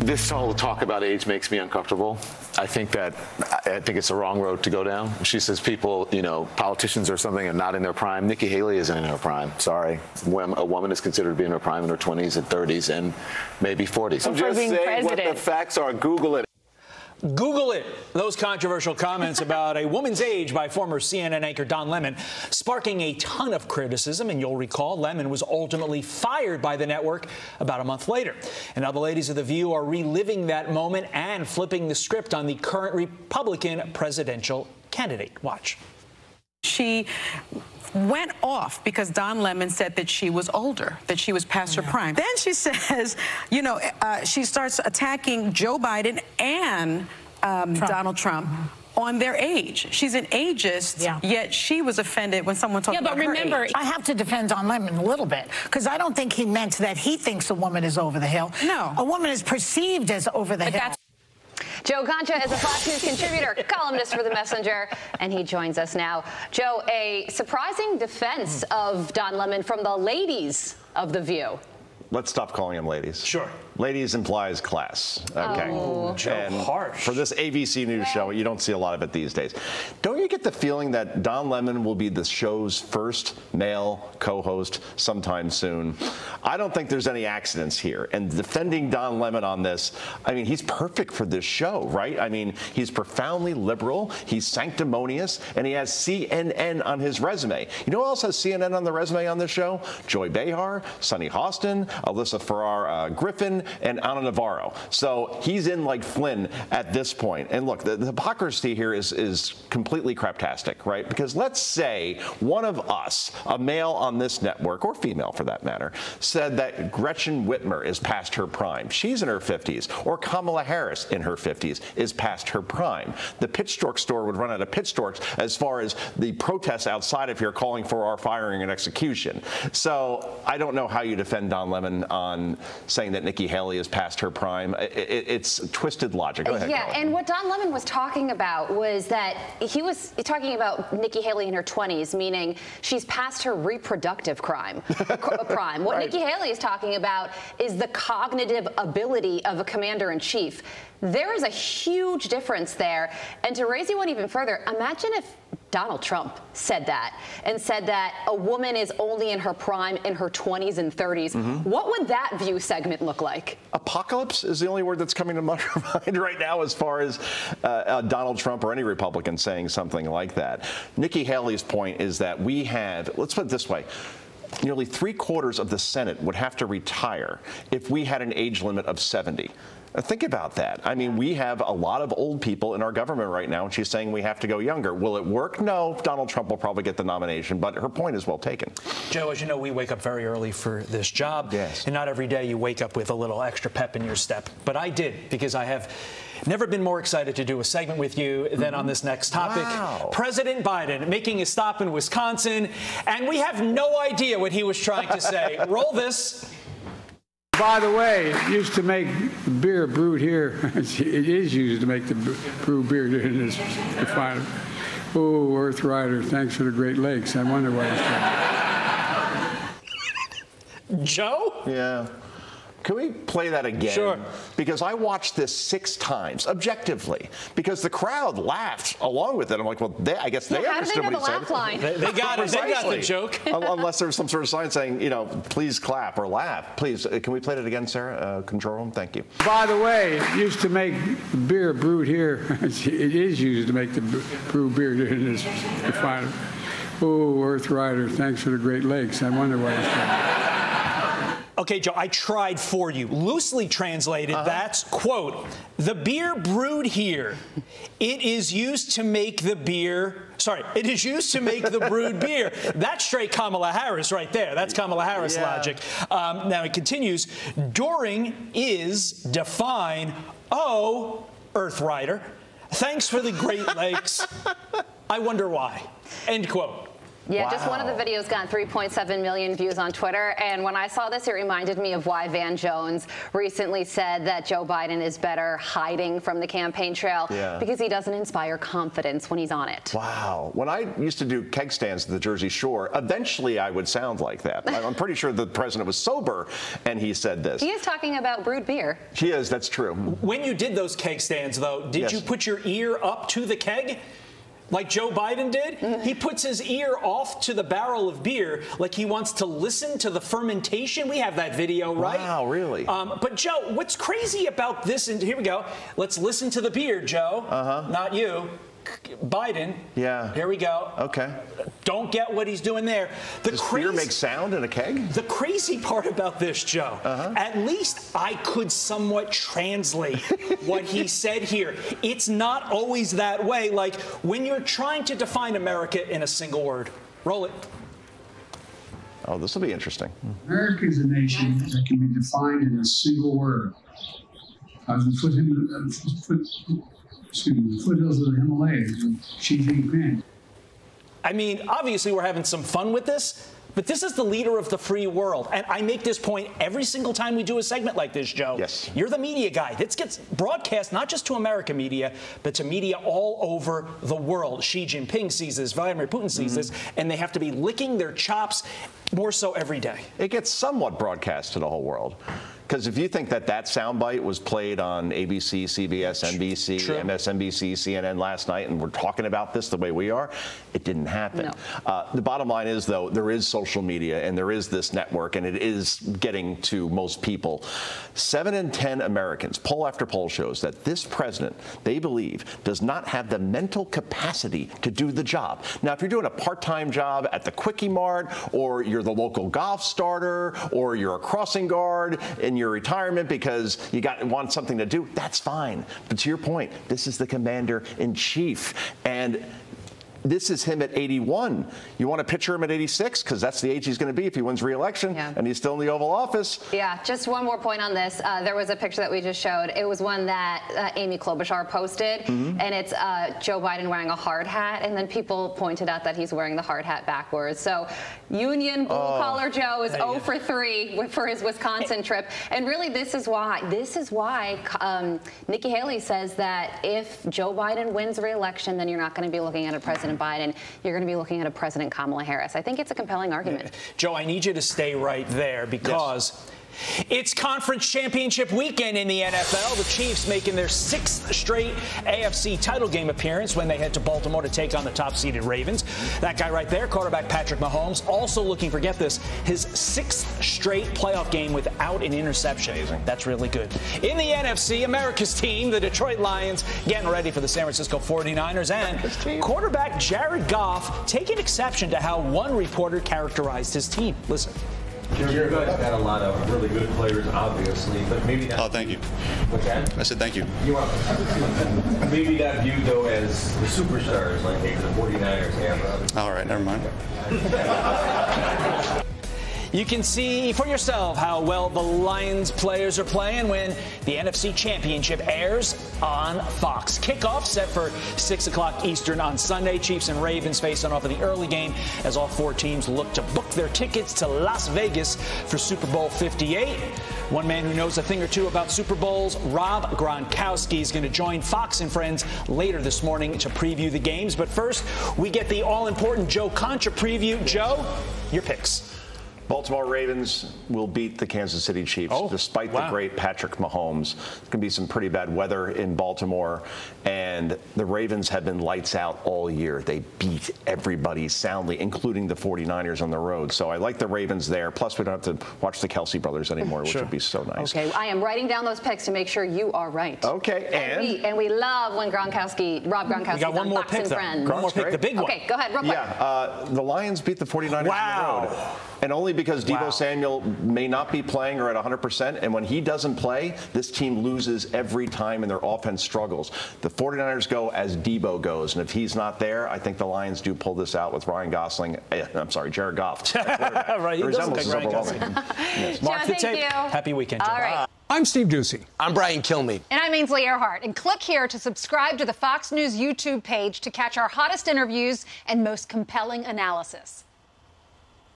This whole talk about age makes me uncomfortable. I think it's the wrong road to go down. She says people, politicians or something are not in their prime. Nikki Haley isn't in her prime. Sorry. A woman is considered to be in her prime in her 20s and 30s and maybe 40s. So just say what the facts are. Google it. Google it. Those controversial comments about a woman's age by former CNN anchor Don Lemon sparking a ton of criticism. And you'll recall Lemon was ultimately fired by the network about a month later. And now the ladies of The View are reliving that moment and flipping the script on the current Republican presidential candidate. Watch. She went off because Don Lemon said that she was older, that she was past her prime. Then she says, she starts attacking Joe Biden and Donald Trump on their age. She's an ageist, yet she was offended when someone talked about her age. Yeah, but remember, I have to defend Don Lemon a little bit, because I don't think he meant that he thinks a woman is over the hill. No. A woman is perceived as over the hill. Joe Concha is a Fox News contributor, columnist for The Messenger, and he joins us now. Joe, a surprising defense of Don Lemon from the ladies of The View. Let's stop calling them ladies. Sure. Ladies implies class. Okay. Oh. And harsh. For this ABC News show, you don't see a lot of it these days. Don't you get the feeling that Don Lemon will be the show's first male co-host sometime soon? I don't think there's any accidents here. And defending Don Lemon on this, I mean, he's perfect for this show, right? I mean, he's profoundly liberal, he's sanctimonious, and he has CNN on his resume. You know who else has CNN on the resume on this show? Joy Behar, Sunny Hostin, Alyssa Farrar-Griffin, and Ana Navarro. So he's in like Flynn at this point. And look, the hypocrisy here is completely craptastic, right? Because let's say one of us, a male on this network, or female for that matter, said that Gretchen Whitmer is past her prime. She's in her 50s. Or Kamala Harris in her 50s is past her prime. The pitchfork store would run out of pitchforks as far as the protests outside of here calling for our firing and execution. So I don't know how you defend Don Lemon on saying that Nikki Haley is past her prime. It's twisted logic. Go ahead, Carla. And what Don Lemon was talking about was that he was talking about Nikki Haley in her 20s, meaning she's past her reproductive prime. What Right. Nikki Haley is talking about is the cognitive ability of a commander-in-chief. There is a huge difference there. And to raise you one even further, imagine if Donald Trump said that and said that a woman is only in her prime in her 20s and 30s. What would that View segment look like? Apocalypse is the only word that's coming to my mind right now as far as Donald Trump or any Republican saying something like that. Nikki Haley's point is that we have, let's put it this way, nearly 3/4 of the Senate would have to retire if we had an age limit of 70. Think about that. I mean, we have a lot of old people in our government right now, and she's saying we have to go younger. Will it work? No. Donald Trump will probably get the nomination, but her point is well taken. Joe, as you know, we wake up very early for this job. Yes. And not every day you wake up with a little extra pep in your step. But I did, because I have never been more excited to do a segment with you than on this next topic. Wow. President Biden making a stop in Wisconsin, and we have no idea what he was trying to say. Roll this. By the way, it used to make beer brewed here. It is used to make the brew beer in this refinery. Oh, Earth Rider, thanks for the Great Lakes. I wonder why he's trying. Joe? Yeah. Can we play that again? Sure. Because I watched this 6 times, objectively, because the crowd laughed along with it. I'm like, well, I guess they understood what he said. They got it. They got the joke. Unless there's some sort of sign saying, please clap or laugh. Please, can we play it again, Sarah? Control room, thank you. By the way, it used to make beer brewed here. It is used to make the brew beer in this refinery. Oh, Earth Rider, thanks for the Great Lakes. I wonder why he's trying. Okay, Joe, I tried for you. Loosely translated, that's, quote, the beer brewed here. It is used to make the beer. Sorry, it is used to make the brewed beer. That's straight Kamala Harris right there. That's Kamala Harris logic. Now it continues. During is define. Oh, Earth Rider. Thanks for the Great Lakes. I wonder why. End quote. Yeah, Wow. just one of the videos got 3.7 million views on Twitter. And when I saw this, it reminded me of why Van Jones recently said that Joe Biden is better hiding from the campaign trail because he doesn't inspire confidence when he's on it. Wow. When I used to do keg stands at the Jersey Shore, eventually I would sound like that. I'm pretty sure the president was sober and he said this. He is talking about brewed beer. He is, that's true. When you did those keg stands, though, did you put your ear up to the keg? Like Joe Biden did? He puts his ear off to the barrel of beer like he wants to listen to the fermentation. We have that video, right? Wow, really? But, Joe, what's crazy about this, and here we go. Let's listen to the beer, Joe. Not you. Biden. Yeah. Here we go. Okay. Don't get what he's doing there. Does beer make sound in a keg? The crazy part about this, Joe, at least I could somewhat translate what he said here. It's not always that way. Like when you're trying to define America in a single word. Roll it. Oh, this will be interesting. America is a nation that can be defined in a single word. The foothills of the Himalayas with Xi Jinping. I mean, obviously we're having some fun with this, but this is the leader of the free world. And I make this point every single time we do a segment like this, Joe. Yes. You're the media guy. This gets broadcast not just to American media, but to media all over the world. Xi Jinping sees this, Vladimir Putin sees this, and they have to be licking their chops more so every day. It gets somewhat broadcast to the whole world. Because if you think that soundbite was played on ABC, CBS, NBC, MSNBC, CNN last night, and we're talking about this the way we are, it didn't happen. No. The bottom line is, though, there is social media and there is this network, and it is getting to most people. 7 in 10 Americans, poll after poll shows that this president, they believe, does not have the mental capacity to do the job. Now, if you're doing a part-time job at the Quickie Mart, or you're the local golf starter, or you're a crossing guard, and your retirement because you want something to do, that's fine. But to your point, this is the commander-in-chief. And this is him at 81. You want to picture him at 86? Because that's the age he's going to be if he wins re-election, and he's still in the Oval Office. Yeah, just one more point on this. There was a picture that we just showed. It was one that Amy Klobuchar posted, and it's Joe Biden wearing a hard hat, and then people pointed out that he's wearing the hard hat backwards. So Union Blue-Collar Joe is 0 for 3 for his Wisconsin trip. And really, this is why Nikki Haley says that if Joe Biden wins re-election, then you're not going to be looking at a President Biden, you're going to be looking at a President Kamala Harris. I think it's a compelling argument. Joe, I need you to stay right there because it's conference championship weekend in the NFL. The Chiefs making their 6th straight AFC title game appearance when they head to Baltimore to take on the top-seeded Ravens. That guy right there, quarterback Patrick Mahomes, also looking for, get this, his 6th straight playoff game without an interception. Amazing. That's really good. In the NFC, America's team, the Detroit Lions, getting ready for the San Francisco 49ers, and quarterback Jared Goff taking exception to how one reporter characterized his team. Listen. You guys got a lot of really good players, obviously, but maybe not. Oh, thank you. What's that? I said thank you. You are maybe not viewed, though, as the superstars like maybe the 49ers have. All right, never mind. You can see for yourself how well the Lions players are playing when the NFC Championship airs on Fox. Kickoff set for 6 o'clock Eastern on Sunday. Chiefs and Ravens facing off in the early game as all 4 teams look to book their tickets to Las Vegas for Super Bowl 58. One man who knows a thing or two about Super Bowls, Rob Gronkowski, is going to join Fox and Friends later this morning to preview the games. But first, we get the all-important Joe Concha preview. Joe, your picks. Baltimore Ravens will beat the Kansas City Chiefs despite the great Patrick Mahomes. There's going to be some pretty bad weather in Baltimore, and the Ravens have been lights out all year. They beat everybody soundly, including the 49ers on the road. So I like the Ravens there. Plus, we don't have to watch the Kelsey brothers anymore, which would be so nice. Okay, I am writing down those picks to make sure you are right. Okay, and we love when Rob Gronkowski is on Fox and Friends. One more pick, the big one. Okay, go ahead, real quick. Yeah, the Lions beat the 49ers on the road. And only because Deebo Samuel may not be playing or at 100%, and when he doesn't play, this team loses every time and their offense struggles. The 49ers go as Deebo goes, and if he's not there, I think the Lions do pull this out with Jared Goff. Right, he doesn't like Ryan Gosling. Yes. Mark the tape. You. Happy weekend, Joe. All right. I'm Steve Doocy. I'm Brian Kilmeade. And I'm Ainsley Earhart. And click here to subscribe to the Fox News YouTube page to catch our hottest interviews and most compelling analysis.